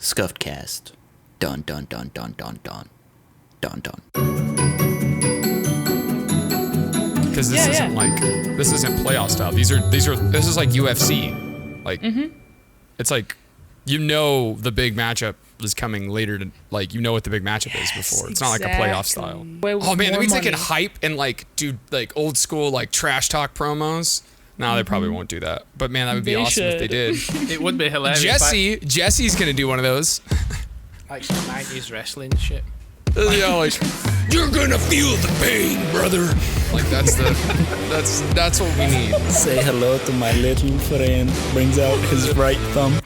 Scuffed cast. Dun dun dun dun dun dun. Dun dun. Because this isn't playoff style. This is like UFC. Like it's like the big matchup is coming later to what the big matchup is before. It's not like a playoff style. Oh man, that means they can hype and like do like old school like trash talk promos. No, they probably won't do that. But man, that would be awesome if they did. It would be hilarious. Jesse's gonna do one of those. Like some 90s wrestling shit. Yeah, like you're gonna feel the pain, brother. Like that's what we need. Say hello to my little friend. Brings out his right thumb.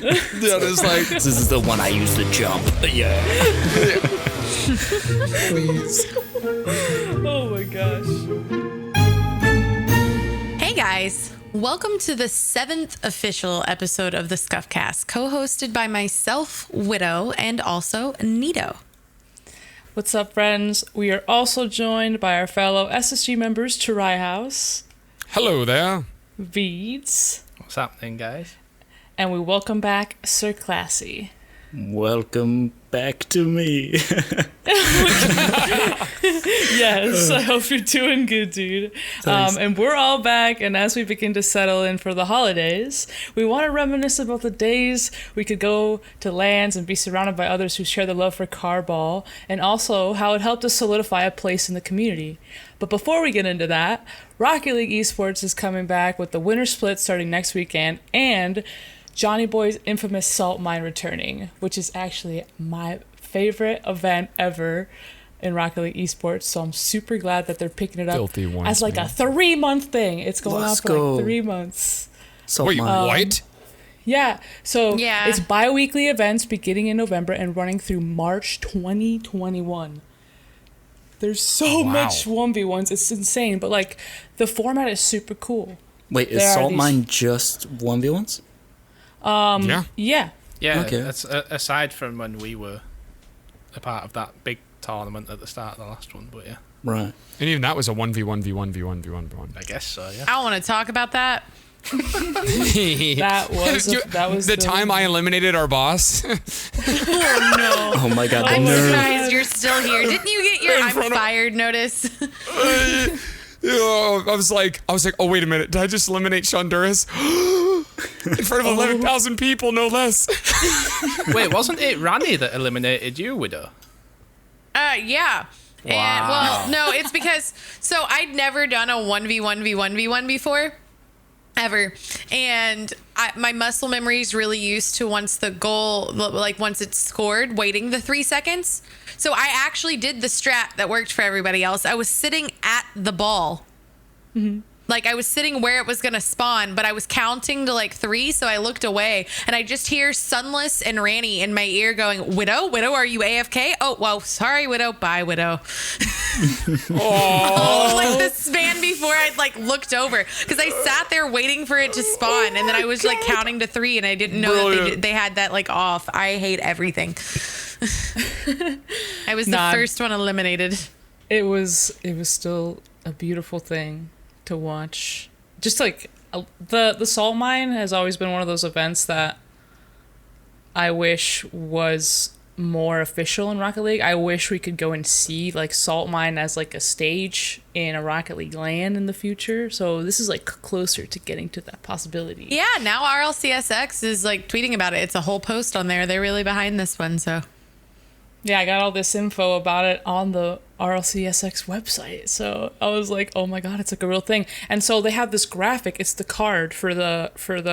Yeah, it's like this is the one I use to jump. Yeah. Please. Oh my gosh. Hey guys, welcome to the 7th official episode of the Scuffed Cast, co-hosted by myself, Widow, and also Neato. What's up, friends? We are also joined by our fellow SSG members, Trihouse, Hello there. Veeds, What's happening, guys? and we welcome back Sir Classy. Welcome back to me. Yes, I hope you're doing good, dude. And we're all back, and as we begin to settle in for the holidays, we want to reminisce about the days we could go to LANs and be surrounded by others who share the love for carball, and also how it helped us solidify a place in the community. But before we get into that, Rocket League ESPORTS is coming back with the winter split starting next weekend, and JohnnyBoi's infamous salt mine returning, which is actually my favorite event ever in Rocket League Esports. So I'm super glad that they're picking it up as like a 3-month thing. It's going on for like 3 months. So wait, what? Yeah. So Yeah. it's bi-weekly events beginning in November and running through March 2021. There's so much 1v1s. It's insane. But like the format is super cool. Wait, is Salt Mine just 1v1s? Yeah. Yeah, Okay. that's aside from when we were a part of that big tournament at the start of the last one, but yeah. Right. And even that was a 1v1v1v1v1v1. I guess so, yeah. I don't want to talk about that. That was the time I eliminated our boss. Oh no. Oh my god, the I'm nerve. surprised you're still here. Didn't you get your I'm fired notice? I was like, oh wait a minute, did I just eliminate Shonduras? In front of 11,000 people, no less. Wait, wasn't it Rani that eliminated you, Widow? Yeah. Wow. And, well, no, it's because, so I'd never done a 1v1v1v1 before, ever. And my muscle memory is really used to once the goal, like once it's scored, waiting the 3 seconds. So I actually did the strat that worked for everybody else. I was sitting at the ball. Mm-hmm. Like I was sitting where it was going to spawn, but I was counting to like 3. So I looked away and I just hear Sunless and Ranny in my ear going, Widow, are you AFK? Oh, well, sorry, Widow. Bye, Widow. Oh, like the span before I'd like looked over because I sat there waiting for it to spawn. And then I was like counting to 3 and I didn't know that they had that like off. I hate everything. I was the first one eliminated. It was still a beautiful thing to watch. Just like the salt mine has always been one of those events that I wish was more official in Rocket League. I wish we could go and see like salt mine as like a stage in a Rocket League LAN in the future. So this is like closer to getting to that possibility. Yeah, now RLCSX is like tweeting about it. It's a whole post on there. They're really behind this one, so yeah, I got all this info about it on the RLCSX website. So I was like, oh my God, it's like a real thing. And so they have this graphic. It's the card for the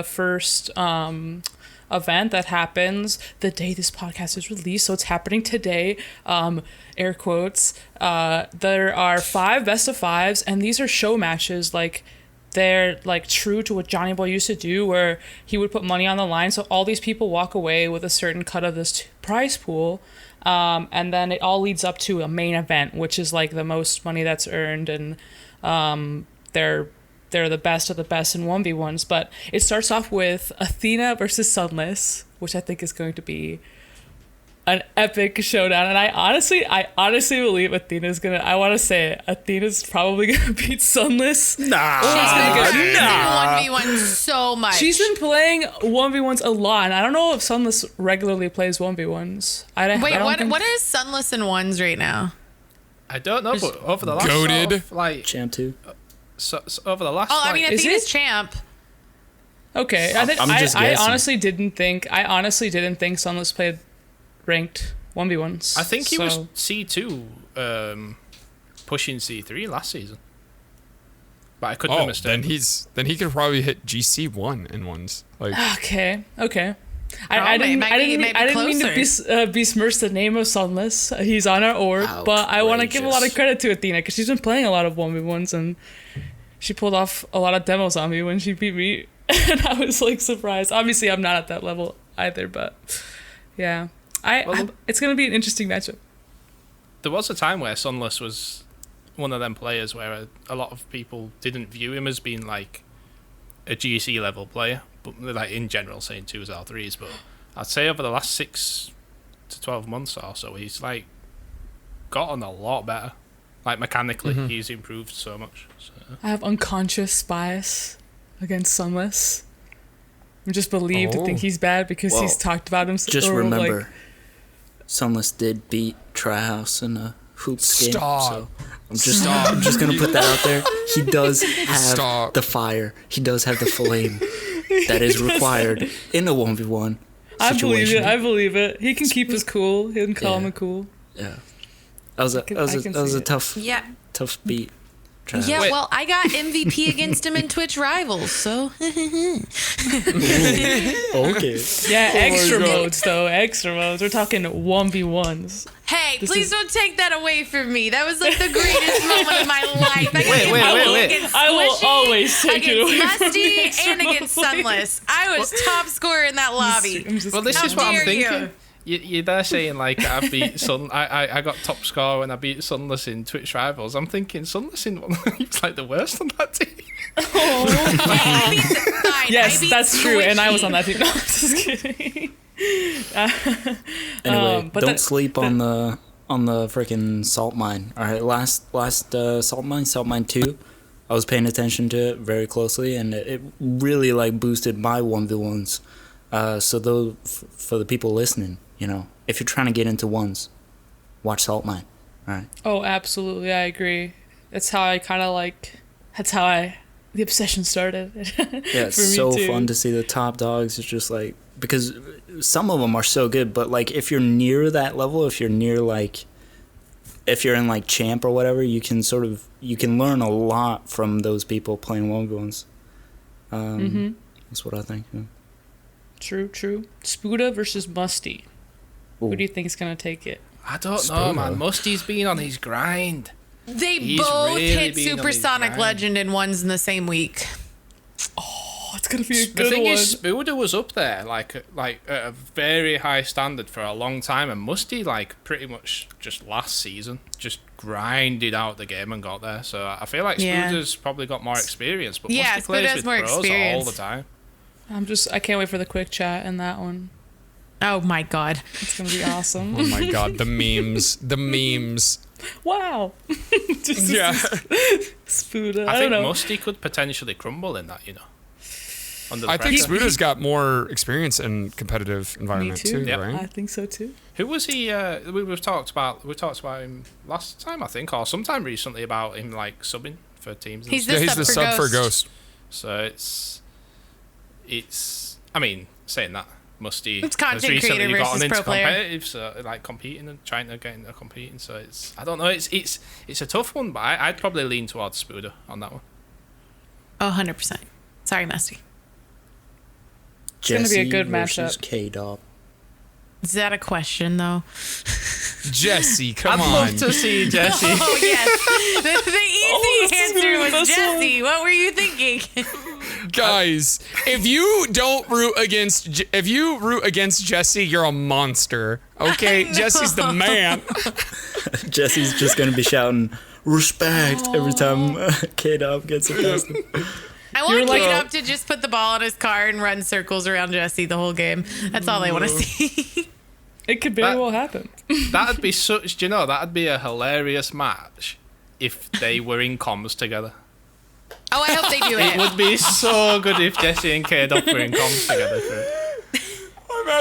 first event that happens the day this podcast is released. So it's happening today, air quotes. There are 5 best of 5s, and these are show matches. Like they're like true to what JohnnyBoi used to do, where he would put money on the line. So all these people walk away with a certain cut of this prize pool. And then it all leads up to a main event, which is like the most money that's earned, and they're the best of the best in 1v1s. But it starts off with Athena versus Sunless, which I think is going to be an epic showdown, and I honestly believe Athena's gonna. I want to say it. Athena's probably gonna beat Sunless. She's been playing 1v1 so much. She's been playing 1v1s a lot, and I don't know if Sunless regularly plays 1v1s. What is Sunless in ones right now? I don't know, but over the last Goated. like Champ 2. so over the last. Oh, I mean, Is Athena's it? champ. Okay, I'm just I guessing. honestly didn't think Sunless played ranked 1v1s. I think he was C2, pushing C3 last season. But I could be Oh, mistaken. then he could probably hit GC1 in ones. Like, Okay. Oh, Didn't maybe mean to closer. besmirch the name of Sunless. He's on our org, but I want to give a lot of credit to Athena because she's been playing a lot of 1v1s and she pulled off a lot of demos on me when she beat me, and I was like surprised. Obviously, I'm not at that level either, but yeah, it's gonna be an interesting matchup. There was a time where Sunless was one of them players where a lot of people didn't view him as being like a GC level player, but like in general saying 2s or 3s. But I'd say over the last 6 to 12 months or so, he's like gotten a lot better. Like mechanically, he's improved so much. So. I have unconscious bias against Sunless. I'm just believed to think he's bad because he's talked about him. Just or, remember, like, Sunless did beat Trihouse in a hoops game. Stop. So I'm just gonna put that out there. He does have the fire. He does have the flame that is required in a 1v1 situation. I believe it. He can keep his cool. He can calm and cool. Yeah. That was a tough beat. Trihouse. Yeah, well, I got MVP against him in Twitch Rivals, so. Okay. Yeah, extra modes though. Extra modes. We're talking 1v1s. Hey, please don't take that away from me. That was like the greatest moment of my life. I got Wait. against I will Squishy, always take it away against from Musty, you. and against Sunless. I was top scorer in that lobby. Well, this How is what I'm dare you. thinking. You're there saying like I beat I got top score when I beat Sunless in Twitch Rivals. I'm thinking Sunless in one he's like the worst on that team. Yes, that's true, and I was on that team. No, I'm just kidding. Anyway, but don't sleep on the freaking salt mine. All right, last salt mine 2. I was paying attention to it very closely, and it really like boosted my 1v1s. So though for the people listening, you know, if you're trying to get into ones, watch Salt Mine. All right. Oh, absolutely, I agree. That's how the obsession started. Yeah, it's so fun to see the top dogs. It's just like, because some of them are so good, but like if you're near that level, if you're in like champ or whatever, you can learn a lot from those people playing 1v1s. That's what I think. Yeah. True. Spuda versus Musty. Ooh. Who do you think is gonna take it? I don't know, man. Musty's been on his grind. They both really hit been on his Supersonic grind. Legend in ones in the same week. Oh, it's gonna be a The good thing one. is, Spuda was up there, like at a very high standard for a long time, and Musty, like, pretty much just last season, just grinded out the game and got there. So I feel like Spuda's probably got more experience, but Yeah, Musty plays Spuda has with more pros all experience. the time. I can't wait for the quick chat in that one. Oh my god. It's gonna be awesome. oh my god, the memes. Wow. Yeah. Spuda. I I think don't know. Musty could potentially crumble in that, under the I think pressure. Spuda's got more experience in competitive environment too. too, Yep. right? I think so too. Who was he? We talked about him last time, I think, or sometime recently, about him like subbing for teams. And He's stuff. the He's the sub for Ghost. So it's. I mean, saying that, Musty It's has content recently creator gotten versus into pro player. competitive, so like competing and trying to get into competing. So it's. I don't know. It's a tough one, but I'd probably lean towards Spuda on that one. Oh, 100%. Sorry, Musty. It's gonna be a good versus matchup. K-Dog. Is that a question, though? Jesse, come I'd on. love to see Jesse. Oh, yes. The easy this is answer gonna be was the best Jesse. What were you thinking? Guys, if you root against Jesse, you're a monster. Okay? Jesse's the man. Jesse's just gonna be shouting respect every time K-Dog gets it past him. I want like- Kate up to just put the ball on his car and run circles around Jesse the whole game. That's all I want to see. It could very well happen. That'd be such. Do you know that'd be a hilarious match if they were in comms together. Oh, I hope they do It it. would be so good if Jesse and K-Dub were in comms together for it.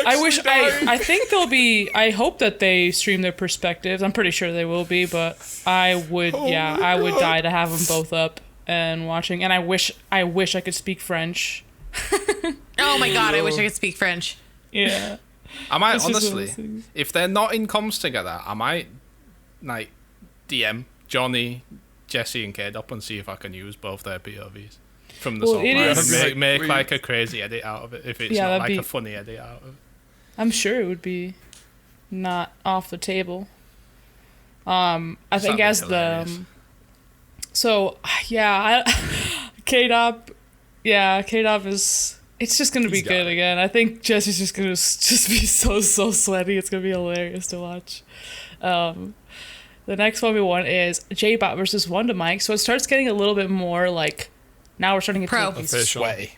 I think they'll be. I hope that they stream their perspectives. I'm pretty sure they will be, but I would die to have them both up and watching. And I wish I could speak French. Oh my god, I wish I could speak French. Yeah. I might This is one of honestly, those things. if they're not in comms together, I might like DM Johnny, Jesse, and K-Dub and see if I can use both their POVs from the Well, song it line is- and make like a crazy edit out of it. If it's Yeah, not that'd like be- a funny edit out of it. I'm sure it would be not off the table. I think That'd be as hilarious. the so yeah, K-Dop, yeah, K-Dop is. It's just gonna be He's got good it. again. I think Jesse's just gonna just be so sweaty. It's gonna be hilarious to watch. The next one we want is J-Bot versus Wonder Mike. So it starts getting a little bit more like. Now we're starting to Pro. get these Official. Sweaty.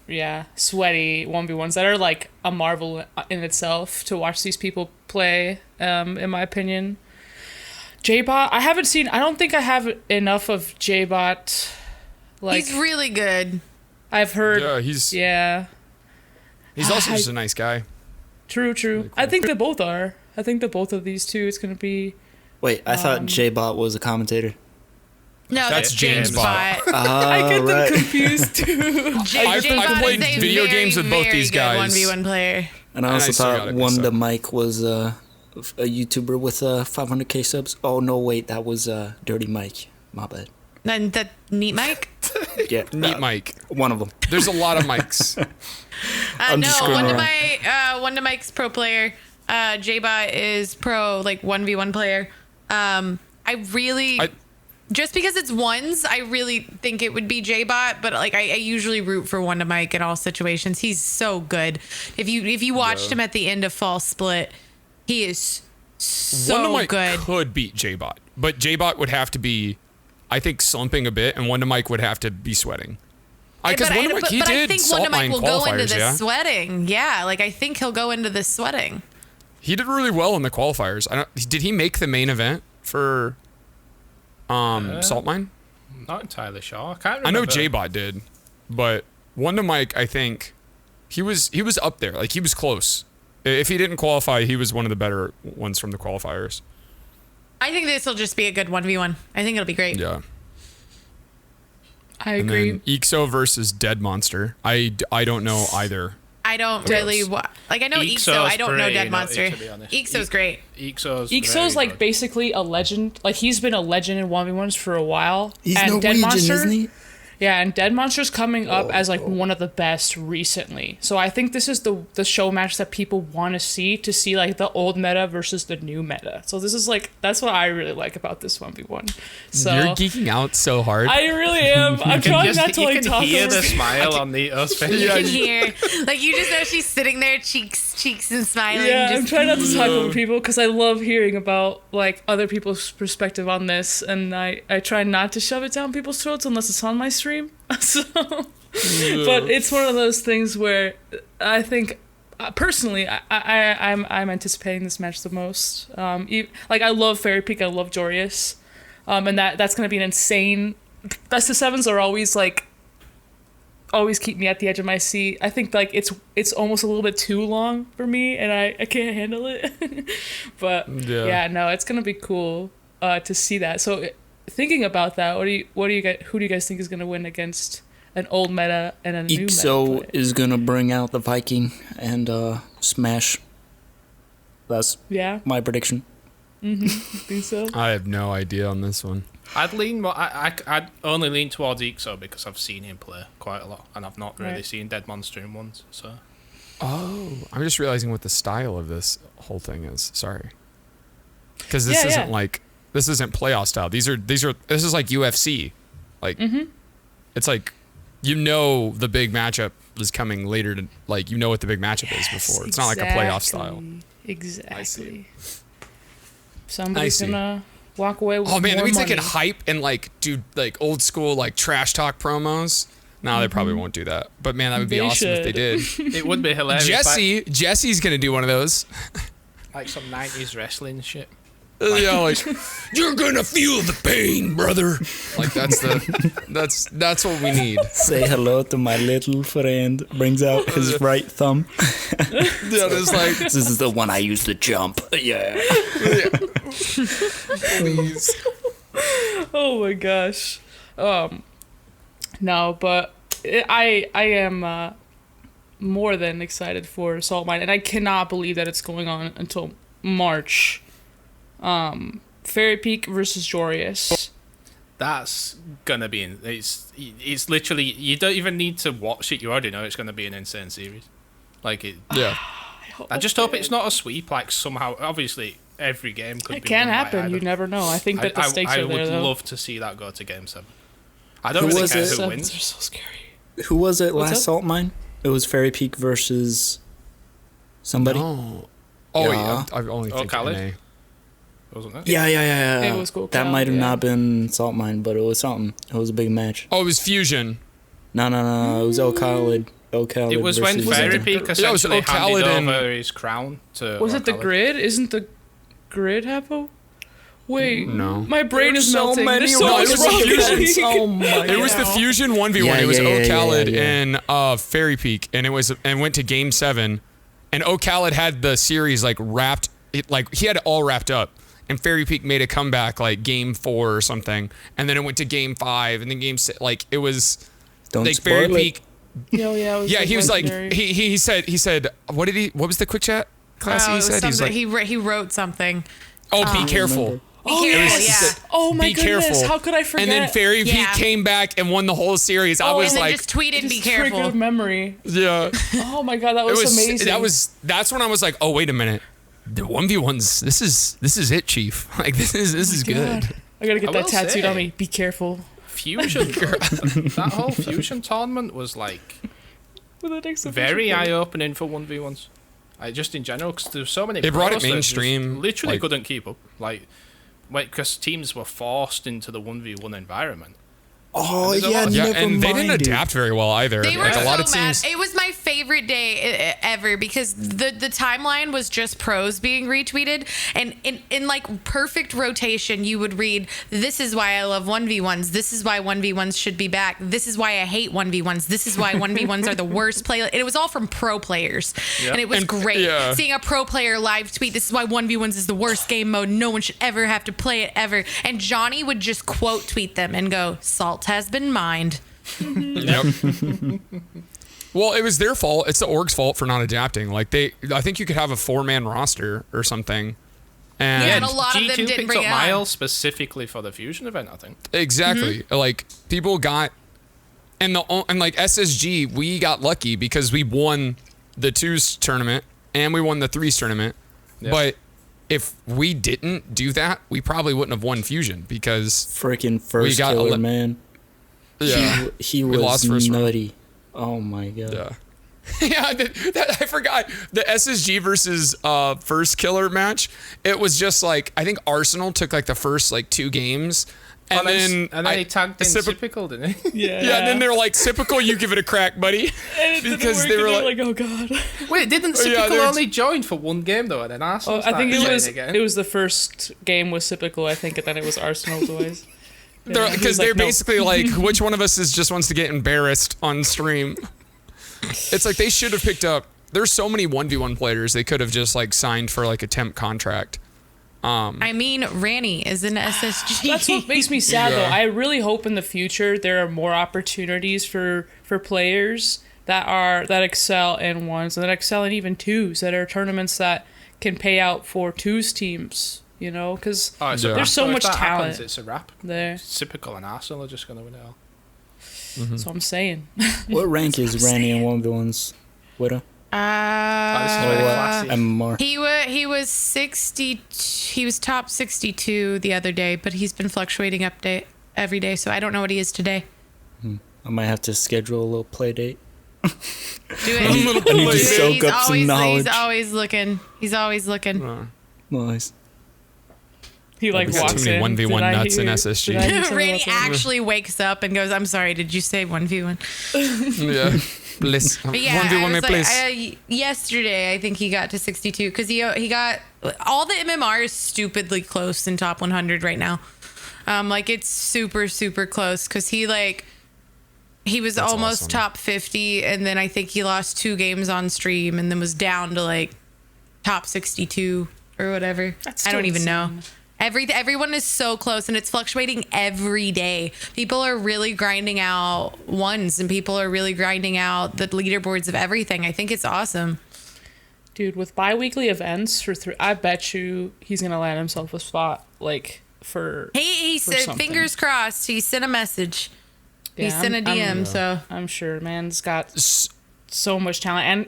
sweaty 1v1s that are like a marvel in itself to watch these people play, in my opinion. J-Bot, I don't think I have enough of J-Bot. Like, He's really good. I've heard. Yeah, he's also I- just a nice guy. True. Really cool. I think they both are. I think that both of these two, it's going to be. Wait, I thought J-Bot was a commentator. No, That's James Bot. I get them confused too. I've J-Bot played is a video very, games with both very these good guys. 1v1 player. And I And also I still thought gotta Wonder sub. Mike was a YouTuber with 500k subs. Oh no, wait, that was Dirty Mike. My bad. And that Neat Mike? Yeah, Neat Mike. one of them. There's a lot of mics. I'm No, just screwing one of around. One of Mike's pro player. J-Bot is pro, like, 1v1 player. Just because it's ones, I really think it would be J-Bot, but like I usually root for Wonder Mike in all situations. He's so good. If you watched him at the end of Fall Split, he is so Wonder Mike good. could beat J-Bot, but J-Bot would have to be, I think, slumping a bit, and Wonder Mike would have to be sweating. Because Wonder Mike, he I did think salt Wonder Mike mine will go into qualifiers, this yeah. sweating. Yeah, like I think he'll go into this sweating. He did really well in the qualifiers. Did he make the main event for Salt Mine? Not entirely sure. I can't remember. I know J-Bot did, but Wonder Mike, I think he was up there. Like, he was close. If he didn't qualify, he was one of the better ones from the qualifiers. I think this will just be a good 1v1. I think it'll be great. Yeah. I And agree. then Ixo versus Dead Monster. I don't know either. I don't Gross. really I know Ixo. I don't know pretty Dead nutty, Monster. to be honest. Ixo's great. Ixo's Ixo's very like good. basically a legend. Like, he's been a legend in 1v1s for a while. He's and Dead Norwegian, Monster, isn't he? Yeah, and Dead Monster's coming up as like one of the best recently. So I think this is the show match that people want to see like the old meta versus the new meta. So this is like, that's what I really like about this 1v1. So You're geeking out so hard. I really am. I'm trying not to you like can talk hear over the smile on Neato's face. You can hear, like, you just know she's sitting there, cheeks and smiling. Yeah, I'm just, trying not to talk over people because I love hearing about like other people's perspective on this, and I try not to shove it down people's throats unless it's on my stream. So, but it's one of those things where I think personally I'm anticipating this match the most. Like, I love Fairy Peak, I love Jorius, and that's gonna be an insane. Best of sevens are always keep me at the edge of my seat. I think like it's almost a little bit too long for me, and I can't handle it. But yeah, no, it's gonna be cool to see that. So thinking about that, who do you guys think is gonna win against an old meta and a new meta? Ixo player? is gonna bring out the Viking and smash. That's my prediction. Think so? I have no idea on this one. I'd lean more. I'd only lean towards Ixo because I've seen him play quite a lot, and I've not really Right. seen Dead Monster in ones. So Oh, I'm just realizing what the style of this whole thing is. Sorry, because this Yeah, isn't yeah. like this isn't playoff style. This is like UFC. Like it's like the big matchup is coming later to what the big matchup is before. It's not like a playoff style. Exactly. I Somebody's see. gonna walk away with Oh man, that more means money. they can hype and do old school trash talk promos. No, they probably won't do that. But man, that would be They awesome if they did. it would be hilarious. Jesse's gonna do one of those. Like some 90s wrestling shit. Yeah, like you're gonna feel the pain, brother. Like that's what we need. Say hello to my little friend. Brings out his right thumb. Yeah, it's like This is the one I used to jump. Yeah. please. Oh my gosh. No, but I am more than excited for Salt Mine, and I cannot believe that it's going on until March. Fairy Peak versus Jorius. That's gonna be it's literally, you don't even need to watch it, you already know it's gonna be an insane series. Like it. Yeah. I just hope it's not a sweep. Like somehow, obviously, every game could It be can won by happen. either. You never know. I think that the stakes I are there, would though. love to see that go to Game 7. I don't Who really was care it? who Sevens wins. are so scary. Who was it What's last up? Salt Mine? It was Fairy Peak versus somebody. Oh. Oh Yeah. yeah. I only think Khaled? NA. Wasn't it? Yeah. It was cool. That might have yeah. not been Salt Mine, but it was something. It was a big match. Oh, it was Fusion. No. It was O'Khalid. It was when versus- Fairy Peak Yeah, it was essentially O'Khalid handed and- over his crown to. Was it the O'Khalid. grid? Isn't the grid Hapo? Wait. No. My brain is melting. There's so No, much it was wrong. Fusion. Oh my It was the Fusion 1v1. Yeah, it was yeah, O'Khalid yeah. and Fairy Peak, and went to Game 7, and O'Khalid had the series like wrapped. He had it all wrapped up, and Fairy Peak made a comeback like Game 4 or something, and then it went to Game 5, and then Game 6. Like it was Don't like spoil Fairy it. Peak. Yeah, it was Yeah, he was like legendary. he said what was the quick chat class Oh, he it was said? He's something, like, he wrote something. oh, be careful. Be Oh, careful, yes. yeah. Oh my Be goodness! careful. How could I forget? And then Fairy Peak Yeah. came back and won the whole series. I Oh, was And then like, just tweeted, "Be Just careful." triggered memory. yeah. Oh my god, that It was, was amazing. that's when I was like, oh wait a minute, the 1v1s. This is it, Chief. Like this is good. God. I gotta get I that will tattooed say- on me. Be careful. Fusion. That whole Fusion tournament was like With the next very official eye-opening for 1v1s. Just in general, because there's so many. It brought it pros that just mainstream, Literally like- couldn't keep up. Like, because teams were forced into the 1v1 environment. Oh There's a yeah, lot. Yeah, never and they mind, didn't dude. adapt very well either. They were Like a lot so of teams. mad. It was my favorite day ever because the timeline was just pros being retweeted, and in like perfect rotation, you would read, "This is why I love 1v1s. This is why 1v1s should be back. This is why I hate 1v1s. This is why 1v1s are the worst play." And it was all from pro players, and it was And- great yeah. seeing a pro player live tweet, "This is why 1v1s is the worst game mode. No one should ever have to play it ever." And Johnny would just quote tweet them and go, "Salt has been mined." Yep. Well, it was their fault. It's the org's fault for not adapting. Like I think you could have a 4-man roster or something. And Yeah, and a lot of them G2 didn't picked bring up it on. Miles specifically for the Fusion event, I think. Exactly. Mm-hmm. Like people got and like SSG, we got lucky because we won the 2s tournament and we won the 3s tournament. Yeah. But if we didn't do that, we probably wouldn't have won Fusion because Freaking first got killer, ele- man. yeah. He We was lost first round. nutty. Oh my god. Yeah. Yeah, I forgot the SSG versus first killer match. It was just like I think Arsenal took like the first like 2 games, and then he tagged in Sip- Typical, didn't he? Yeah. yeah, and then they're like, "Typical, you give it a crack, buddy," And it didn't because work, they and were they're like, oh god. Wait, didn't Oh, yeah, Typical they're- only join for one game though, and then Arsenal I think started it playing again? was the first game was typical, I think, and then it was Arsenal boys. Yeah, he because was like, they're "No." basically like, which one of us is just wants to get embarrassed on stream? It's like they should have picked up. There's so many 1v1 players they could have just like signed for like a temp contract. I mean, Ranny is an SSG. That's what makes me sad Yeah. though. I really hope in the future there are more opportunities for players that excel in 1s and that excel in even 2s, that are tournaments that can pay out for 2s teams, you know, because Oh, it's a Yeah. wrap. There's so if much that happens, talent. it's a wrap. there. Typical and Arsenal are just going to win it all. So I'm saying. What rank is Randy in 1v1s? Widow? This is really classy. MMR. He was 60. He was top 62 the other day, but he's been fluctuating every day, so I don't know what he is today. I might have to schedule a little play date. Do it. I need to soak He's up some always, knowledge. he's always looking. He's always looking. Nice. He like We got walks too many in. 1v1 Did I nuts in hear- SSG. did I hear something Randy about that? actually wakes up and goes, "I'm sorry, did you say 1v1?" Yeah. Bliss. But yeah, 1v1 I me, was please. like, yesterday I think he got to 62 because he got all the MMR is stupidly close in top 100 right now. Like it's super close because he was That's almost awesome. top 50 and then I think he lost 2 games on stream and then was down to like top 62 or whatever. That's I don't still even know. insane. Everyone is so close and it's fluctuating every day. People are really grinding out ones and people are really grinding out the leaderboards of everything. I think it's awesome. Dude, with bi-weekly events for 3, I bet you he's gonna land himself a spot like for. He for said, something. fingers crossed. He sent a message. He Yeah, sent a DM. So I'm sure, man's got so much talent, and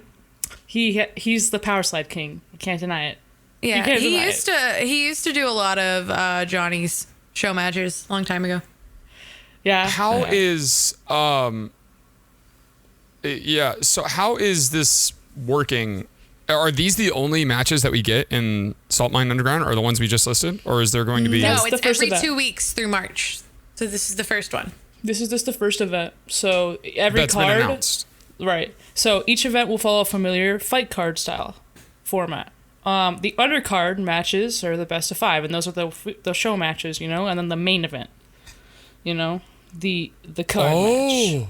he's the power slide king. You can't deny it. yeah, can't he deny used to do a lot of Johnny's show matches a long time ago. Yeah. How yeah. is yeah, so how is this working? Are these the only matches that we get in Salt Mine Underground, or the ones we just listed, or is there going to be No, That's the it's first every event. 2 weeks through March. So this is the first one. This is just the first event, so every that's been card, announced? right? So each event will follow a familiar fight card style format. The undercard matches are the best of 5, and those are the show matches, you know, and then the main event, you know, the card match.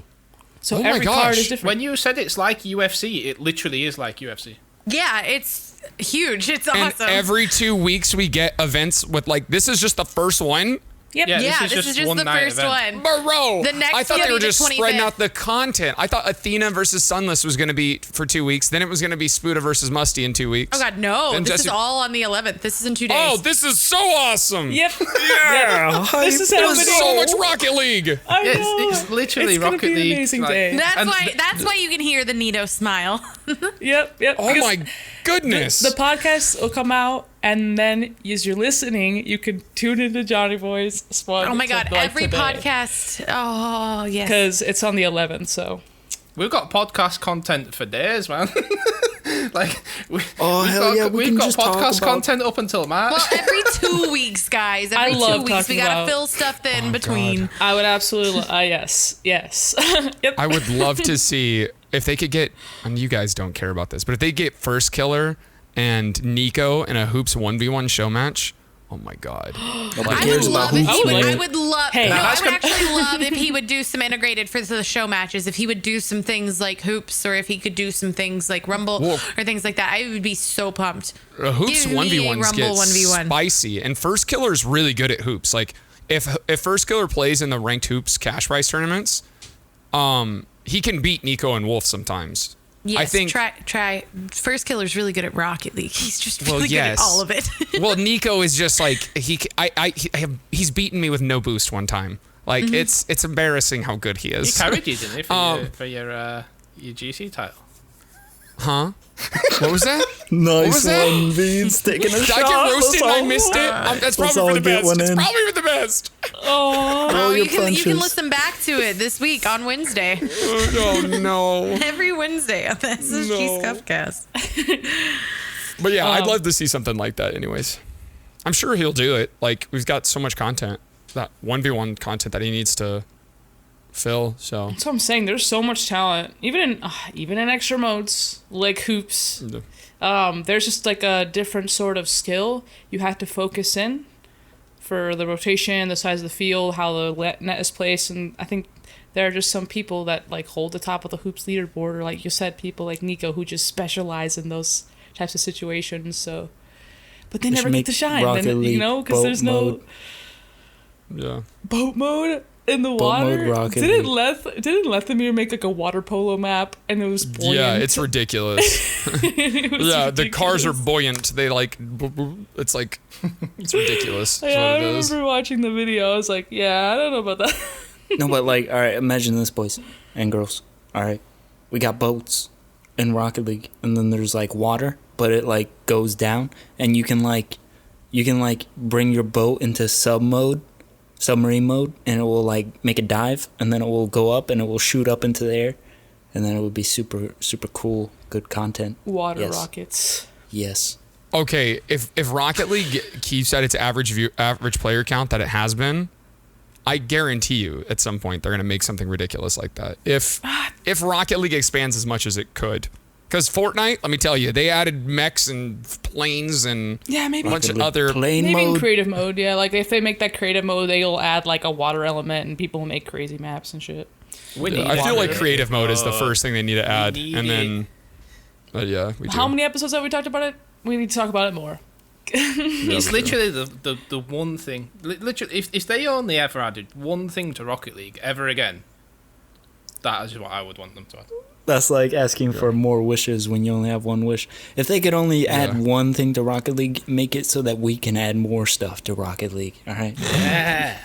So Oh my every card is gosh. different. When you said it's like UFC, it literally is like UFC. Yeah, it's huge. It's And awesome. every 2 weeks we get events with like this is just the first one. Yep. Yeah. yeah, this is just one the night first event. one. Bro, The next I thought will they were be the just spreading 25th. out the content. I thought Athena versus Sunless was going to be for 2 weeks. Then it was going to be Spuda versus Musty in 2 weeks. Oh God, no! Then This is Jesse- all on the 11th. This is in 2 days. Oh, this is so awesome. Yep. Yeah, This is There's happening. so much Rocket League. I Yeah, know. it's literally It's gonna Rocket be an League. amazing like- day. And That's why you can hear the Neato smile. Yep. Oh because my goodness. The podcast will come out, and then as you're listening, you can tune into JohnnyBoi's spot. Oh my God! Every podcast. Oh yes. because it's on the 11th. So We've got podcast content for days, man. Like, Oh, we've hell got, yeah, we we've can got just talk podcast about- content up until March. Well, every 2 weeks, guys. I Every love 2 weeks, we talking gotta about- fill stuff in between. I would absolutely. Yes. Yep. I would love to see if they could get, and you guys don't care about this, but if they get First Killer and Nico in a Hoops 1v1 show match, oh my God. Nobody I cares would about love if who's he would. like- I would love. Hey. no, I That's would gonna- actually love if he would do some integrated for the show matches. If he would do some things like hoops, or if he could do some things like Rumble Well- or things like that. I would be so pumped. Hoops Give me a 1v1s Rumble get 1v1. spicy, and First Killer's really good at hoops. Like if First Killer plays in the ranked hoops cash prize tournaments, he can beat Nico and Wolf sometimes. Yes, I think. try. First Killer's really good at Rocket League. He's just Well, really yes. good at all of it. Well, Nico is just like he's beaten me with no boost one time. Like Mm-hmm. it's embarrassing how good he He is. carried you, didn't he, for your GC title? Huh? What was that? Nice was that? one, Veeds, taking a Did shot. I get roasted Let's and I all- missed it? That's Let's probably all for the get best. one It's in. probably for the best. Oh. Roll you your can punches. listen back to it this week on Wednesday. Oh no. Every Wednesday on the SSG No. Scuffcast. But yeah, I'd love to see something like that anyways. I'm sure he'll do it. Like we've got so much content, that 1v1 content that he needs to fill, so That's what I'm saying. There's so much talent, even in extra modes like hoops. There's just like a different sort of skill you have to focus in for the rotation, the size of the field, how the net is placed, and I think there are just some people that like hold the top of the hoops leaderboard, or like you said, people like Nico who just specialize in those types of situations. So, but they They never should get make to shine, Rocket then, you League know, because boat there's no mode. yeah. boat mode in the Boat water. mode Rocket didn't League. Lemire make like a water polo map, and it was buoyant. Yeah, it's ridiculous. It was Yeah, the cars are ridiculous. buoyant. They like it's like it's ridiculous. That's Yeah, I what it is. remember watching the video. I was like, yeah, I don't know about that. No, but like, all right, imagine this, boys and girls. All right, we got boats in Rocket League, and then there's like water, but it like goes down, and you can like bring your boat into submarine mode, and it will like make a dive, and then it will go up, and it will shoot up into the air, and then it would be super cool, good content. Water Yes. rockets. Yes. okay, if Rocket League keeps at its average player count that it has been, I guarantee you at some point they're going to make something ridiculous like that. If Rocket League expands as much as it could. Because Fortnite, let me tell you, they added mechs and planes and maybe a bunch of other... Plane maybe in mode. creative mode, yeah. Like if they make that creative mode, they'll add like a water element and people will make crazy maps and shit. I feel like creative mode is the first thing they need to add. need And then... we do. How many episodes have we talked about it? We need to talk about it more. It's literally the one thing. Literally, if they only ever added one thing to Rocket League ever again, that is what I would want them to add. That's like asking for more wishes when you only have one wish. If they could only add one thing to Rocket League, make it so that we can add more stuff to Rocket League. All right. Yeah.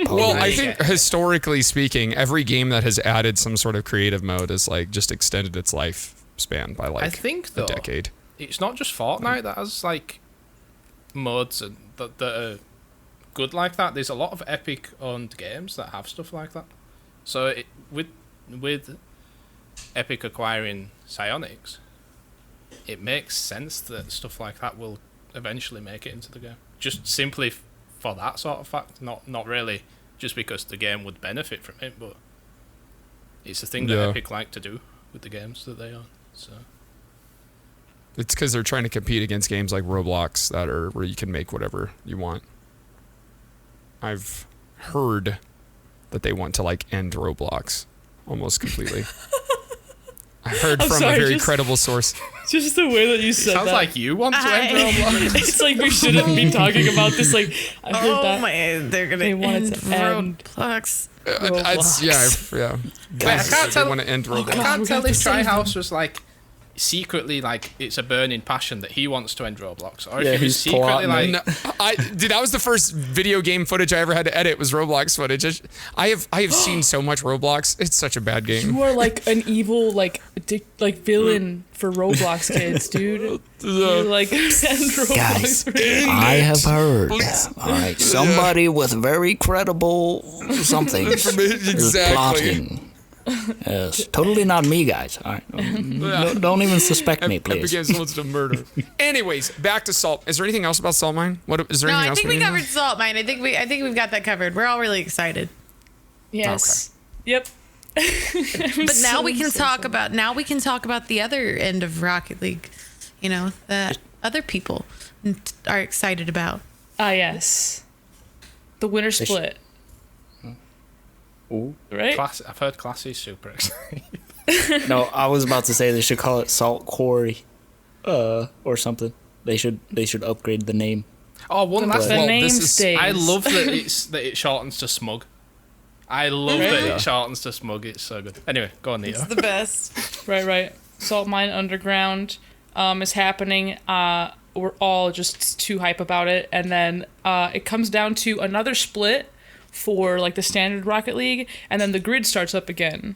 Well, I think historically speaking, every game that has added some sort of creative mode has like just extended its lifespan by like I think though, a decade. It's not just Fortnite that has like modes that are good like that. There's a lot of Epic owned games that have stuff like that. So with Epic acquiring Psyonix, it makes sense that stuff like that will eventually make it into the game. Just simply for that sort of fact, not really just because the game would benefit from it, but it's a thing that Epic like to do with the games that they own. So it's because they're trying to compete against games like Roblox that are where you can make whatever you want. I've heard that they want to like end Roblox almost completely. I heard from a very credible source. Just the way that you said sounds that. like you want to end Roblox. It's like we shouldn't be talking about this. Like I heard that. They're gonna They want end it to end. Roblox. Yeah. But I can't tell. They want to end Roblox. I can't we tell have to if save Trihouse was like secretly like it's a burning passion that he wants to end Roblox, or Yeah, if he was he's secretly plotting like. No, that was the first video game footage I ever had to edit was Roblox footage. I have seen so much Roblox. It's such a bad game. You are like an evil villain for Roblox kids, dude. You're like end Roblox. Guys, for- I have heard. All right, somebody with very credible something is Exactly. plotting. Yes, totally not me, guys. All right, don't even suspect me, Epic please. Games wants to murder. Anyways, back to Salt. Is there anything else about Salt Mine? What is there No, anything I else? think we need to know? covered Salt Mine. I think we've got that covered. We're all really excited. Yes. Yep. But now we can talk about the other end of Rocket League, that other people are excited about. Ah, yes. The winner split. Ooh. Right? I've heard Classy's super excited. No, I was about to say they should call it Salt Quarry, or something. They should upgrade the name. Oh, one last The thing. name this is- stays. I love that it shortens to Smug. I love that it shortens to Smug. It's so good. Anyway, go on, Neato. The best. Right. Salt Mine Underground is happening. We're all just too hype about it. And then it comes down to another split for like the standard Rocket League, and then the grid starts up again.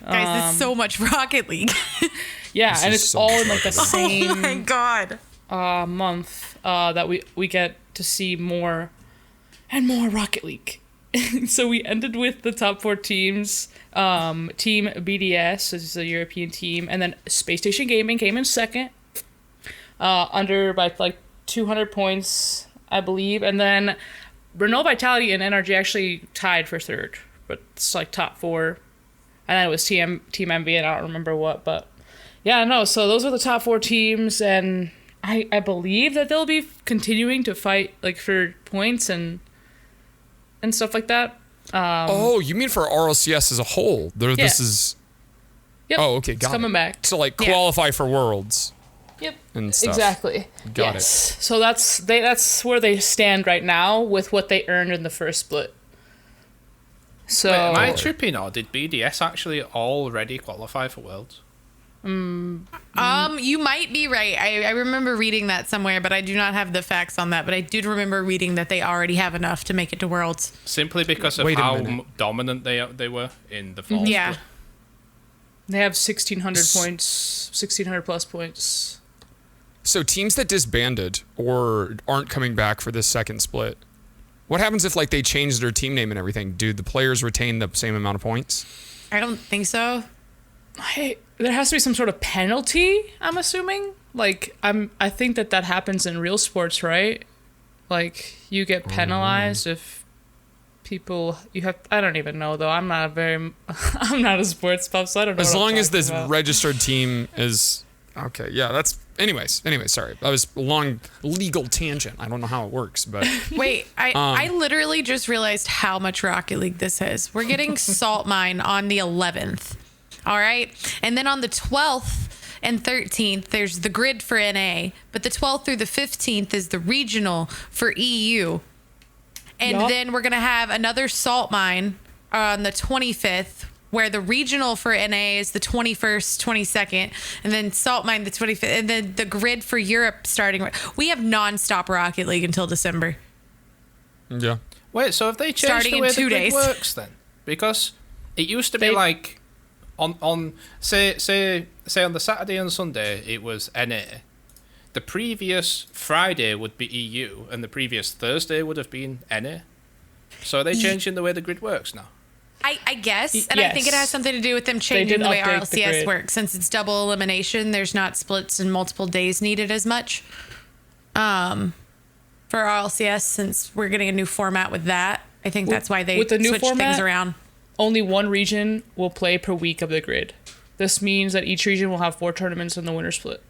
Guys, it's so much Rocket League. Yeah, This and is it's so all much in like the Oh my same god. month that we get to see more and more Rocket League. So we ended with the top 4 teams. Team BDS is a European team, and then Space Station Gaming came in second, under by like 200 points, I believe, and then Renault Vitality and NRG actually tied for third, but it's like top 4. And then it was Team MV, and I don't remember what, but yeah, no. So those are the top 4 teams, and I believe that they'll be continuing to fight like for points and stuff like that. Oh, you mean for RLCS as a whole? This is. Yep. Oh, okay, It's got coming it. back. So like Yeah. qualify for Worlds. Yep. And stuff. Exactly. Got it. So that's where they stand right now with what they earned in the first split. So Wait, am I tripping, or did BDS actually already qualify for Worlds? You might be right. I remember reading that somewhere, but I do not have the facts on that. But I did remember reading that they already have enough to make it to Worlds. Simply because of Wait a how minute. dominant they were in the fall. Yeah. split. they have 1,600 points, 1,600 plus points. So teams that disbanded or aren't coming back for this second split, what happens if like they change their team name and everything? Do the players retain the same amount of points? I don't think so. There has to be some sort of penalty, I'm assuming. like I think that happens in real sports, right? Like you get penalized if I don't even know though. I'm not a sports buff, so I don't know. As long as this about. registered team is okay. Yeah, that's anyways, sorry. That was a long legal tangent. I don't know how it works, but Wait, I literally just realized how much Rocket League this is. We're getting Salt Mine on the 11th. All right. And then on the 12th and 13th, there's the grid for NA, but the 12th through the 15th is the regional for EU. And then we're going to have another Salt Mine on the 25th, where the regional for NA is the 21st, 22nd, and then Salt Mine the 25th, and then the grid for Europe starting. We have nonstop Rocket League until December. yeah. Wait, so have they changed Starting the in way 2 the grid days. works then? Because it used to be like on say on the Saturday and Sunday it was NA. The previous Friday would be EU, and the previous Thursday would have been NA. So are they changing the way the grid works now? I guess, and I think it has something to do with them changing the way RLCS works. Since it's double elimination, there's not splits and multiple days needed as much. For RLCS, since we're getting a new format with that, I think that's why they with the new switched format, things around. Only one region will play per week of the grid. This means that each region will have 4 tournaments in the winter split.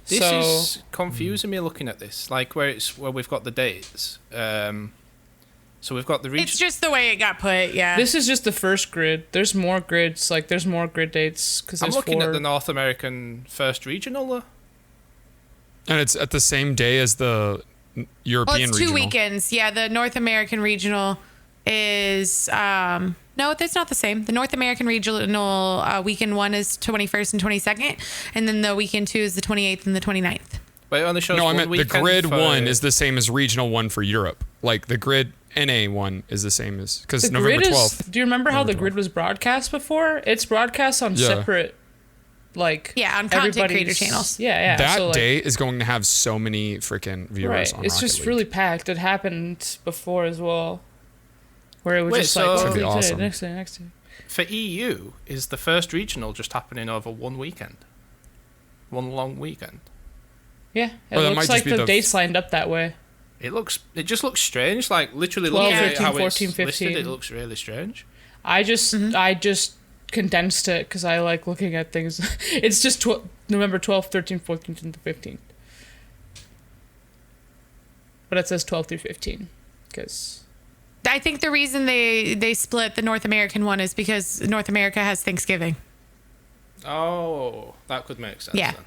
This is confusing me looking at this, like where we've got the dates. So we've got the region. It's just the way it got put, yeah. This is just the first grid. There's more grids, like there's more grid dates because I'm there's looking 4. at the North American first regional though. And it's at the same day as the European Well, it's 2 regional. weekends. Yeah, the North American regional is no, that's not the same. The North American regional weekend 1 is 21st and 22nd, and then the weekend 2 is the 28th and the 29th. But it only shows No, I one meant the weekend grid for- 1 is the same as regional 1 for Europe. Like the grid NA 1 is the same as because The November grid 12th. do you remember how November the grid was broadcast before? It's broadcast on Yeah. separate, like Yeah, on content creator everybody's- channels. Yeah. That so, like, day is going to have so many freaking viewers right. on It's Rocket just League. really packed. It happened before as well, where it was Wait, just so- like That'd be today, awesome. next day. For EU, is the first regional just happening over one weekend? One long weekend? Yeah, it Or that might looks just like be the the- dates lined up that way. It just looks strange. Like literally 12, looking at 13, how 14, it's listed, 15. it looks really strange. I just condensed it because I like looking at things. It's just November 12th, 13th, 14th, and the 15th. But it says 12 through 15 because... I think the reason they split the North American one is because North America has Thanksgiving. Oh, that could make sense. Yeah. Then.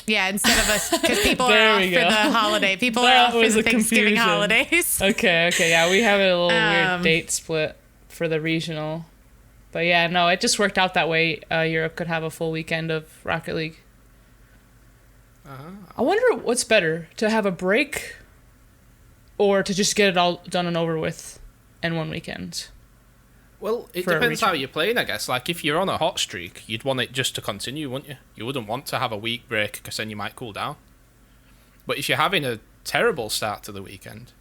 Yeah, instead of us, because people are There off we for go. the holiday. People That are off for was the a Thanksgiving confusion. holidays. Okay, yeah, we have a little weird date split for the regional. But yeah, no, it just worked out that way. Europe could have a full weekend of Rocket League. I wonder what's better, to have a break or to just get it all done and over with in one weekend. Well, it For a depends how regional. you're playing, I guess. Like, if you're on a hot streak, you'd want it just to continue, wouldn't you? You wouldn't want to have a week break because then you might cool down. But if you're having a terrible start to the weekend,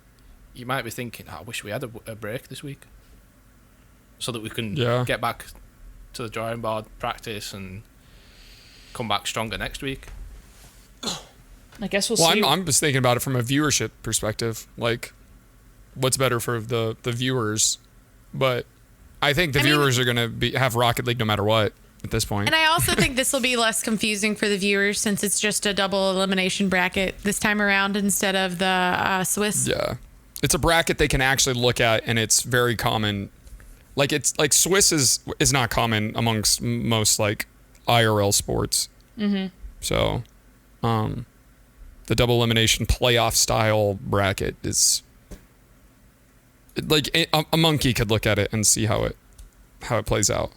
you might be thinking, I wish we had a break this week so that we can get back to the drawing board, practice, and come back stronger next week. I guess we'll Well, see. I'm just thinking about it from a viewership perspective. Like, what's better for the viewers? But I think the viewers are going to have Rocket League no matter what at this point. And I also think this will be less confusing for the viewers since it's just a double elimination bracket this time around instead of the Swiss. Yeah. It's a bracket they can actually look at, and it's very common. Like, it's like Swiss is not common amongst most like IRL sports. Mm-hmm. So, the double elimination playoff style bracket is like a monkey could look at it and see how it plays out.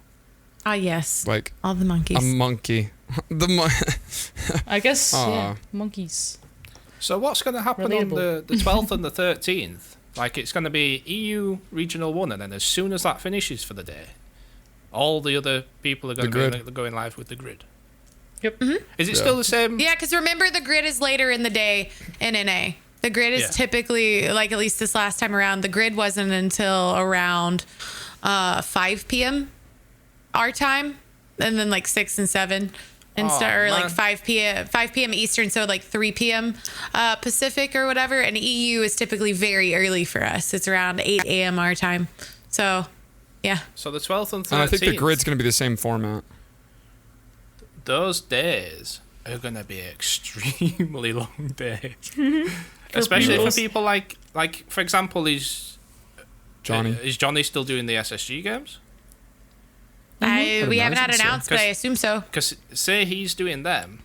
Ah, yes. Like all the monkeys. a monkey. I guess, Aw. yeah, monkeys. So what's going to happen on the 12th and the 13th? Like, it's going to be EU Regional 1, and then as soon as that finishes for the day, all the other people are going to be going live with the grid. Yep. Mm-hmm. Is it still the same? Yeah, because remember the grid is later in the day in NA. The grid is typically, like at least this last time around, the grid wasn't until around 5 p.m. our time, and then like 6 and 7 instead, or like man. 5 p.m. Eastern, so like 3 p.m. Pacific or whatever. And EU is typically very early for us. It's around 8 a.m. our time. So, yeah. So the 12th and 13th. And I think the grid's going to be the same format. Those days are going to be extremely long days. Especially for people like for example, is Johnny still doing the SSG games? We haven't had it announced, but I assume so. Because say he's doing them,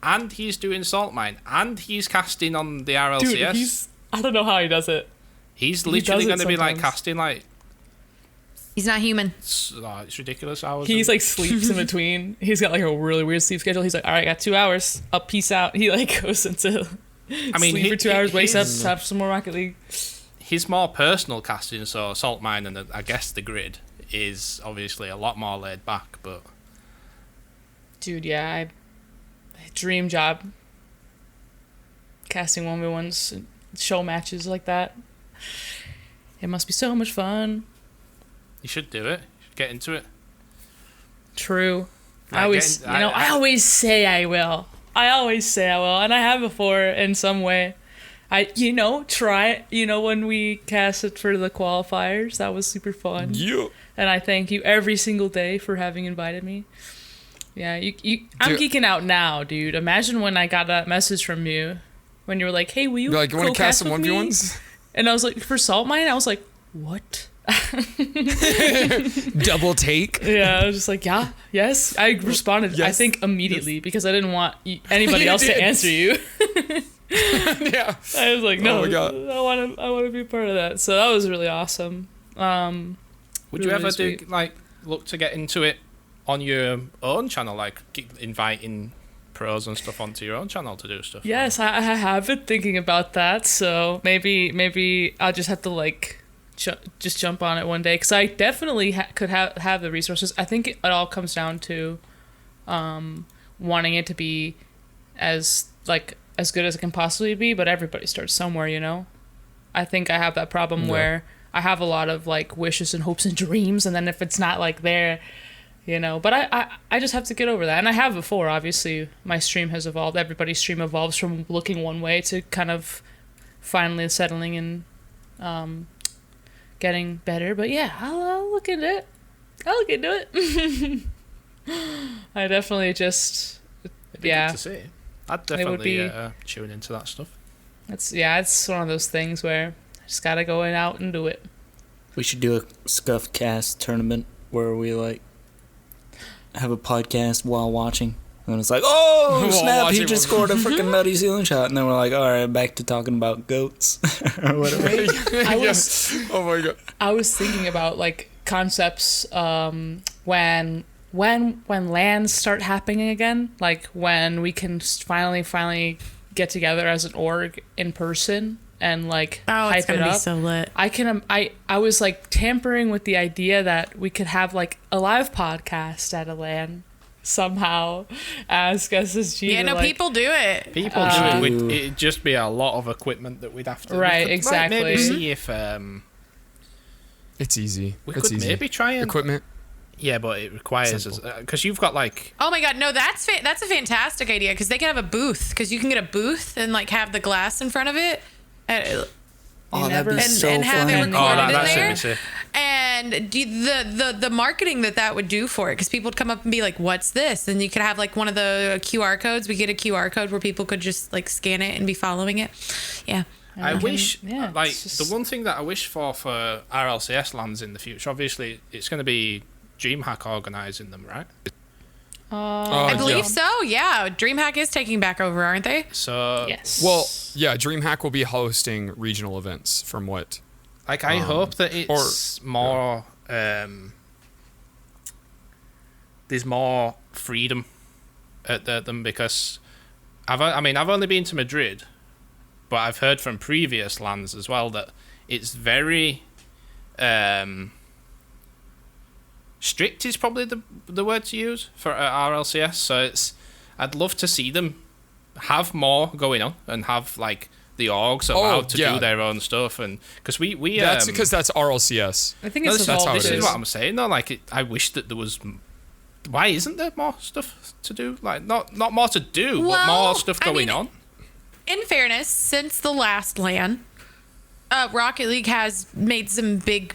and he's doing Salt Mine, and he's casting on the RLCS. Dude, I don't know how he does it. He's literally going to be like sometimes. casting like. He's not human. It's ridiculous hours. He's like sleeps in between. He's got like a really weird sleep schedule. He's like, all right, I got 2 hours. Up, peace out. He like goes into sleep for 2 hours, wakes up, have some more Rocket League. His more personal casting, so Salt Mine and I guess the grid is obviously a lot more laid back, but Dude, yeah, dream job. Casting 1v1s, show matches like that. It must be so much fun. you should do it. You should get into it. True. I I always say I will. And I have before in some way. Try it. When we cast it for the qualifiers, that was super fun. Yeah. And I thank you every single day for having invited me. Yeah, I'm geeking out now, dude. Imagine when I got that message from you, when you were like, "Hey, will you You're like, you want to cast some with me?" 1v1s? And I was like, for Salt Mine, I was like, what? Double take. Yeah, I was just like, yeah, yes. I responded, Yes. I think, immediately because I didn't want anybody else to answer you. Yeah. I was like, no, Oh my God. I want to be part of that. So that was really awesome. Would you really ever sweet. look to get into it on your own channel, like inviting pros and stuff onto your own channel to do stuff? Yes, I have been thinking about that. So maybe I'll just have to just jump on it one day because I definitely could have the resources. I think it all comes down to wanting it to be as good as it can possibly be, but everybody starts somewhere, I think I have that problem where I have a lot of wishes and hopes and dreams, and then if it's not there, but I just have to get over that. And I have before. Obviously my stream has evolved. Everybody's stream evolves from looking one way to kind of finally settling and getting better. But yeah, I'll look into it. I definitely just It'd be good to see. I'd definitely tune into that stuff. It's one of those things where I just gotta go out and do it. We should do a Scuffed cast tournament where we have a podcast while watching. And it's like, oh, While snap, he watching just scored a freaking nutty ceiling shot. And then we're like, all right, back to talking about goats or whatever. Oh my God. I was thinking about concepts when LANs start happening again, when we can finally get together as an org in person and hype it's gonna it up. be so lit. I was tampering with the idea that we could have a live podcast at a LAN somehow. Ask SSG. Yeah, no, people do it. People do it. It'd just be a lot of equipment that we'd have to. Right, we could, exactly. Maybe see if It's easy. we it's could easy. maybe try and Equipment. Yeah, but it requires us because you've got Oh my God, no, that's a fantastic idea because they can have a booth because you can get a booth and have the glass in front of it. That'd be so and have it fun. recorded in that should there. be sick. And the marketing that would do for it, because people would come up and be like, "What's this?" And you could have one of the QR codes. We get a QR code where people could just scan it and be following it. Yeah. I wish, it's just... the one thing that I wish for RLCS lands in the future, obviously, it's going to be DreamHack organising them, right? I believe so. Yeah, DreamHack is taking back over, aren't they? So Yes. Well, yeah, DreamHack will be hosting regional events from what? I hope that it's more. There's more freedom at them because I've only been to Madrid, but I've heard from previous lands as well that it's very strict is probably the word to use for RLCS. So I'd love to see them have more going on and have the orgs allowed to do their own stuff, and because we that's because that's RLCS. I think it's this how it is is. what I'm saying though. I wish that there was why isn't there more stuff to do? Like, not more to do, but Well, more stuff going on. In fairness, since the last LAN, Rocket League has made some big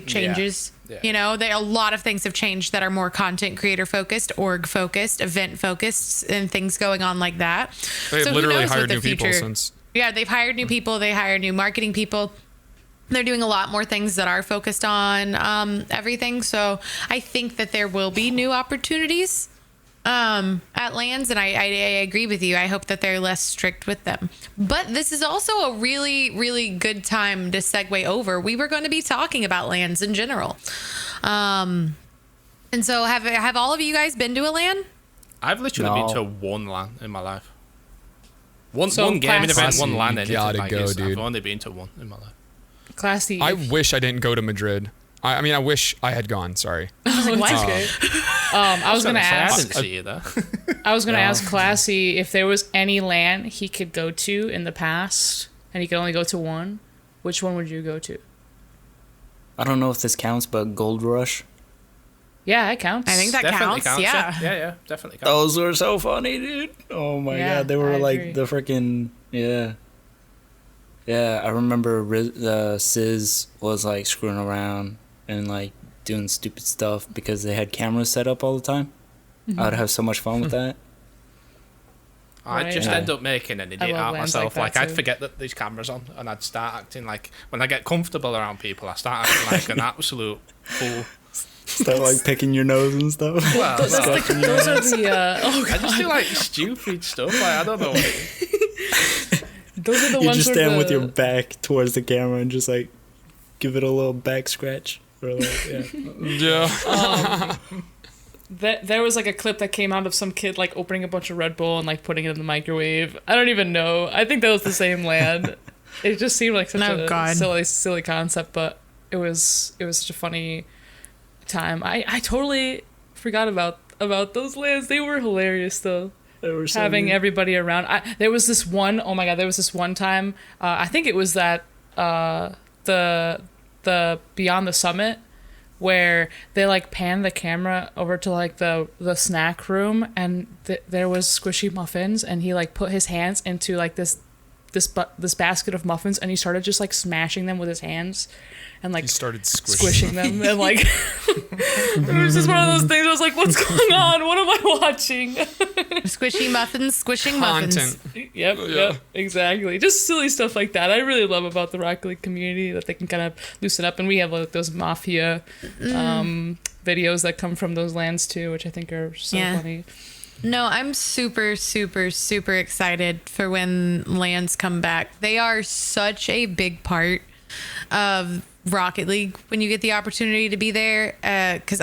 changes. Yeah. You know, a lot of things have changed that are more content creator focused, org focused, event focused, and things going on like that. They've So who literally knows what hired the new people future- since. Yeah, they've hired new people. They hired new marketing people. They're doing a lot more things that are focused on everything. So I think that there will be new opportunities at LANs, and I agree with you. I hope that they're less strict with them. But this is also a really, really good time to segue over. We were going to be talking about LANs in general. And so have all of you guys been to a LAN? I've literally No. been to one LAN in my life. One So gaming event, Classy, one LAN. you anything gotta like go, this. dude. I've only been to one in my life. Classy. I wish I didn't go to Madrid. I mean, I wish I had gone. Sorry. I was like, what? Okay. I was gonna I ask. didn't see you there. I was gonna ask Classy if there was any LAN he could go to in the past, and he could only go to one. Which one would you go to? I don't know if this counts, but Gold Rush. Yeah, it counts. I think that Definitely counts. Yeah. Yeah, definitely counts. Those were so funny, dude. Oh my Yeah, god, they were I like agree. the freaking yeah. Yeah, I remember Sizz was like screwing around and like doing stupid stuff because they had cameras set up all the time. I would have so much fun with that. I'd just Right. end up making an idiot love out of LANs myself. like Like, that I'd too. forget that there's cameras on, and I'd start acting like, when I get comfortable around people, I start acting like an absolute fool. Start like picking your nose and stuff. Well, Those are the oh I god, just do like stupid stuff. Like, I don't know. those are the You ones just where stand the, with your back towards the camera and just like give it a little back scratch. Or like, yeah. Yeah. There was like a clip that came out of some kid like opening a bunch of Red Bull and like putting it in the microwave. I don't even know. I think that was the same LAN. It just seemed like such Oh, a God. silly concept, but it was such a funny time. I totally forgot about those LANs. They were hilarious though. They were so Having good. everybody around. There was this one, oh my god, there was this one time, I think it was that the Beyond the Summit, where they like panned the camera over to like the snack room, and there was squishy muffins, and he like put his hands into like this basket of muffins, and he started just like smashing them with his hands and like He started squishing. squishing them, and like it was just one of those things. I was like, what's going on? What am I watching? Squishy muffins, squishing muffins. Content. Yep, exactly. Just silly stuff like that. I really love about the Rocket League community that they can kind of loosen up, and we have like those mafia videos that come from those lands too, which I think are so Yeah. funny. No, I'm super excited for when LANs come back. They are such a big part of Rocket League when you get the opportunity to be there. Because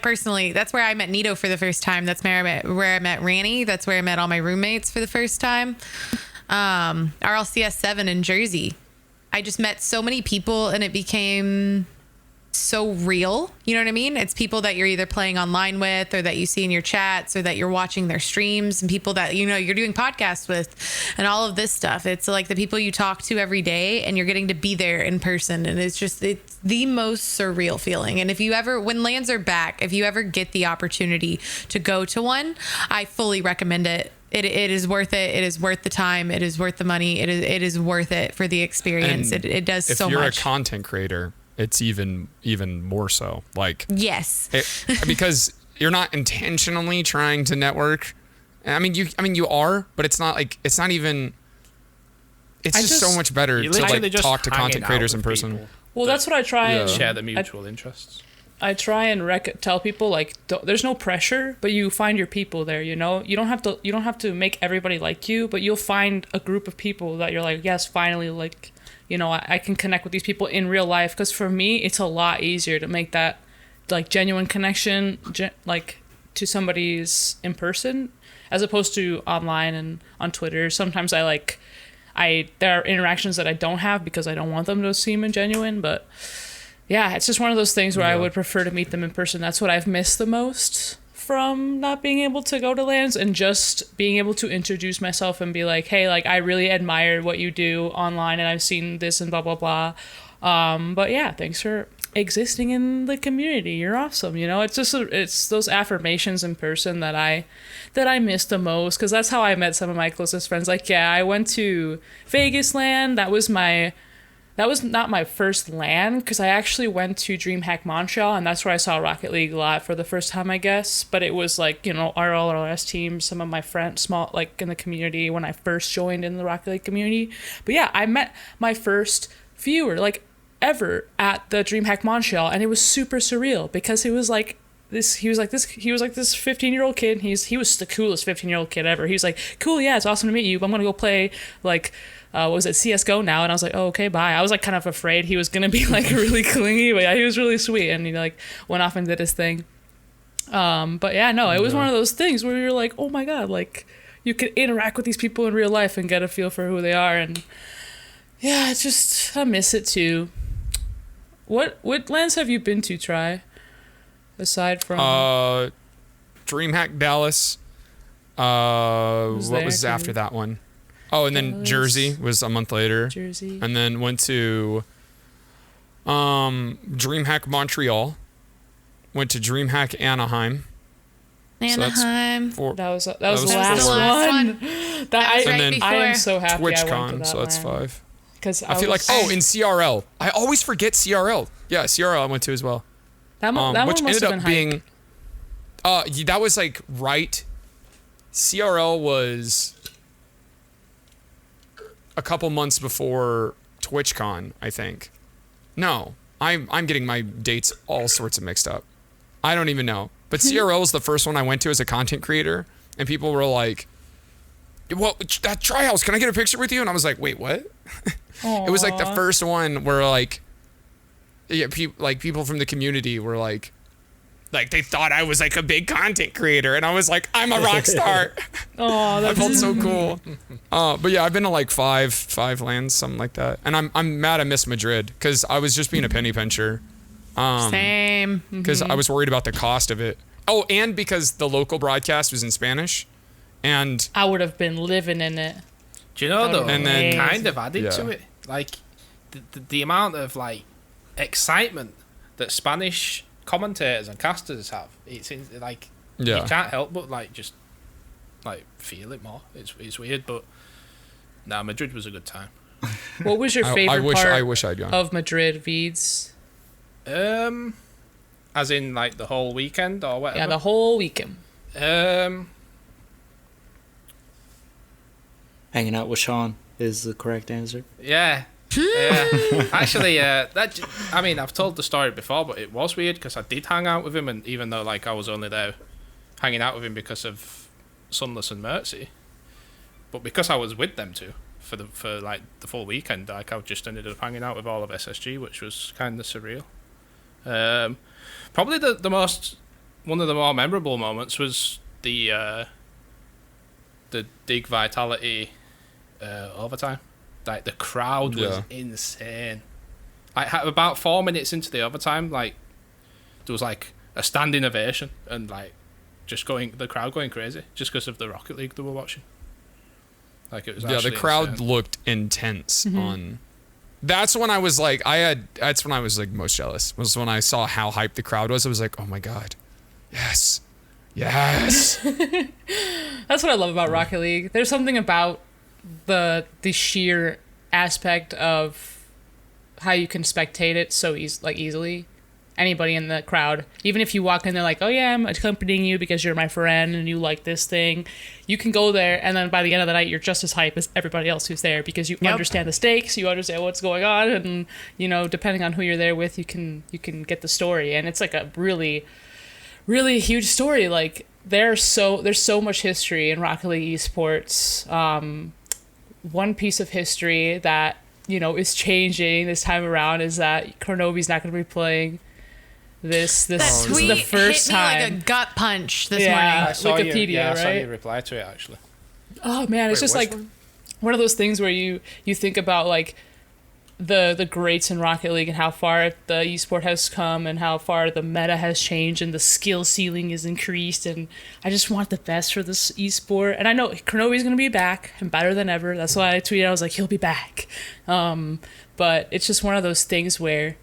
personally, that's where I met Neato for the first time. That's where I met Ranny. That's where I met all my roommates for the first time. RLCS 7 in Jersey. I just met so many people, and it became so real. You know what I mean? It's people that you're either playing online with, or that you see in your chats, or that you're watching their streams, and people that you're doing podcasts with, and all of this stuff. It's like the people you talk to every day, and you're getting to be there in person, and it's the most surreal feeling. And when LANs are back, if you ever get the opportunity to go to one, I fully recommend it. It is worth it. It is worth the time. It is worth the money. It is worth it for the experience. And It does so If you're much. a content creator, it's even more so. Like, Yes. because you're not intentionally trying to network. I mean you are, but it's not even. It's just so much better You're to literally like just talk to hanging content out creators in with person. people Well, that's what I try and share the mutual interests. I try and tell people like there's no pressure, but you find your people there. You know, you don't have to make everybody like you, but you'll find a group of people that you're like, yes, finally, like, you know, I can connect with these people in real life. Because for me, it's a lot easier to make that like genuine connection, like to somebody's in person, as opposed to online and on Twitter. Sometimes there are interactions that I don't have because I don't want them to seem ingenuine, but. Yeah, it's just one of those things where I would prefer to meet them in person. That's what I've missed the most from not being able to go to LANs, and just being able to introduce myself and be like, hey, like, I really admire what you do online, and I've seen this and blah, blah, blah. But yeah, thanks for existing in the community. You're awesome. You know, it's just it's those affirmations in person that I miss the most, because that's how I met some of my closest friends. Like, yeah, I went to Vegas Land. That was not my first LAN, because I actually went to DreamHack Montreal, and that's where I saw Rocket League live for the first time, I guess. But it was like, you know, our LRS team, some of my friends, small, like in the community when I first joined in the Rocket League community. But yeah, I met my first viewer, like, ever at the DreamHack Montreal, and it was super surreal, because he was like this 15-year-old kid. He was the coolest 15-year-old kid ever. He was like, cool, yeah, it's awesome to meet you, but I'm gonna go play like what was it, CSGO now? And I was like, oh, okay, bye. I was like kind of afraid he was gonna be like really clingy, but yeah, he was really sweet, and he like went off and did his thing. But yeah, no, it was one of those things where you're like, oh my god, like you could interact with these people in real life and get a feel for who they are. And yeah, it's just, I miss it too. What lands have you been to, Try? Aside from DreamHack Dallas. What was after that one? Oh, and then Dallas. Jersey was a month later. Jersey. And then went to DreamHack Montreal. Went to DreamHack Anaheim. Anaheim. That was the was last four. one. That was And right then before. I am so happy I went to TwitchCon, that so that's LAN. 5. Because I feel like, in CRL. I always forget CRL. Yeah, CRL I went to as well. that one Which must ended have up been being, that was like right. CRL was a couple months before TwitchCon, I think. No, I'm getting my dates all sorts of mixed up. I don't even know. But CRL was the first one I went to as a content creator, and people were like, well, that Trihouse, can I get a picture with you? And I was like, wait, what? It was like the first one where like, yeah, people from the community were like they thought I was like a big content creator, and I was like, I'm a rock star. Oh, I felt so cool. But yeah, I've been to like five lands, something like that, and I'm mad I missed Madrid because I was just being a penny pincher. Same. Because I was worried about the cost of it. Oh, and because the local broadcast was in Spanish, and I would have been living in it. Do you know though? And then- it kind of added to Yeah. it, like the amount of like excitement that Spanish commentators and casters have. It's like Yeah. you can't help but like just like feel it more. It's weird, but nah, Madrid was a good time. What was your favorite I part wish I'd gone. of Madrid, Veeds? As in like the whole weekend or whatever. Yeah, the whole weekend. Hanging out with Sean is the correct answer. Yeah. Yeah. Actually, I mean, I've told the story before, but it was weird because I did hang out with him, and even though like I was only there hanging out with him because of Sunless and Mercy, but because I was with them too for like the full weekend, like I just ended up hanging out with all of SSG, which was kind of surreal. Probably one of the more memorable moments was the Dig Vitality overtime. Like the crowd was insane. Like about 4 minutes into the overtime, like there was like a standing ovation and like the crowd going crazy just because of the Rocket League they were watching. Like it was The actually crowd insane. looked intense on. That's when I was like, that's when I was like most jealous. Was when I saw how hyped the crowd was. I was like, oh my god, yes. That's what I love about Rocket League. There's something about the sheer aspect of how you can spectate it so easily. Anybody in the crowd, even if you walk in there like, oh yeah, I'm accompanying you because you're my friend and you like this thing, you can go there, and then by the end of the night you're just as hype as everybody else who's there because you understand the stakes, you understand what's going on, and depending on who you're there with, you can get the story. And it's like a really, really huge story. Like there's so much history in Rocket League esports. One piece of history that is changing this time around is that Kornobi's not going to be playing this That is tweet the first hit me time. like a gut punch this Yeah. morning. I saw Wikipedia, I saw right? your reply to it actually. Oh man, it's just like one of those things where you think about like the greats in Rocket League and how far the esport has come and how far the meta has changed and the skill ceiling is increased, and I just want the best for this esport. And I know Kronovi's gonna be back and better than ever. That's why I tweeted, I was like, he'll be back. But it's just one of those things where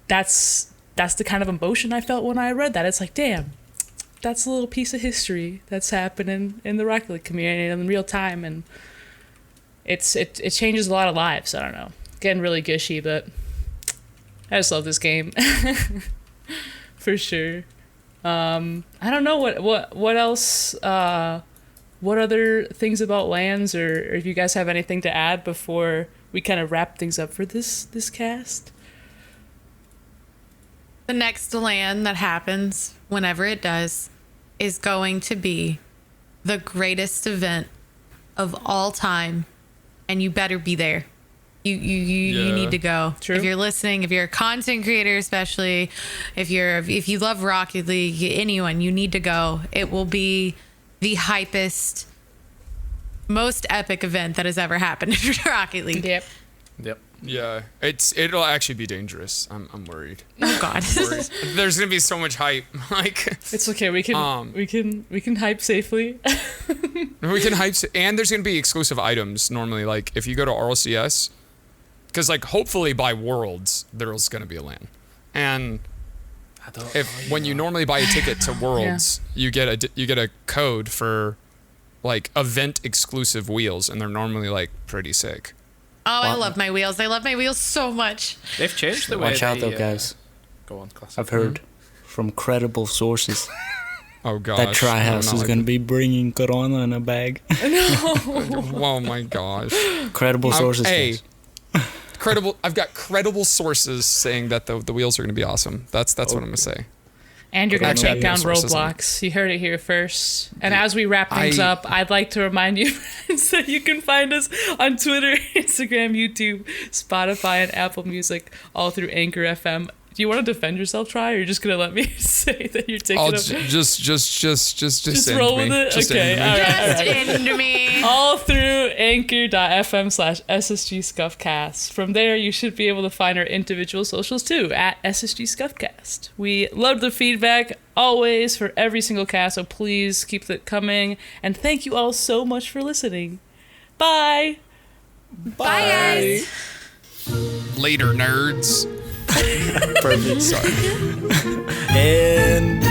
that's the kind of emotion I felt when I read that. It's like, damn, that's a little piece of history that's happening in the Rocket League community in real time, and it changes a lot of lives. I don't know, getting really gushy, but I just love this game for sure. I don't know what else. What other things about LANs, or if you guys have anything to add before we kind of wrap things up for this cast. The next LAN that happens, whenever it does, is going to be the greatest event of all time, and you better be there. You need to go. True. If you're listening, if you're a content creator, especially if you love Rocket League, anyone, you need to go. It will be the hypest, most epic event that has ever happened in Rocket League. Yep. Yeah, it'll actually be dangerous. I'm worried. Oh God. There's gonna be so much hype. Like, It's okay. We can hype safely. we can hype, and there's gonna be exclusive items normally. Like if you go to RLCS, because like hopefully by Worlds there's gonna be a LAN, and when you normally buy a ticket to Worlds, you get a code for like event exclusive wheels, and they're normally like pretty sick. Oh, I love my wheels. I love my wheels so much. They've changed the way. Watch out, though, guys. Go on, classic. I've heard from credible sources Oh gosh. that Trihouse is going to be bringing Corona in a bag. Oh my gosh. Credible sources. Hey, guys. credible. I've got credible sources saying that the wheels are going to be awesome. That's what I'm gonna say. And you're going to Actually, take down I have sources on Roblox. You heard it here first. And as we wrap things up, I'd like to remind you friends that you can find us on Twitter, Instagram, YouTube, Spotify, and Apple Music, all through Anchor FM. Do you want to defend yourself, Try, or you're just going to let me say that you're taking Just end roll me. with it? Just Okay, end me. all right. Just into me. All through anchor.fm/SSG Scuffcast. From there, you should be able to find our individual socials too, at SSG Scuffcast. We love the feedback always for every single cast, so please keep it coming. And thank you all so much for listening. Bye! Bye, guys. Later, nerds. Perfect. Sorry. And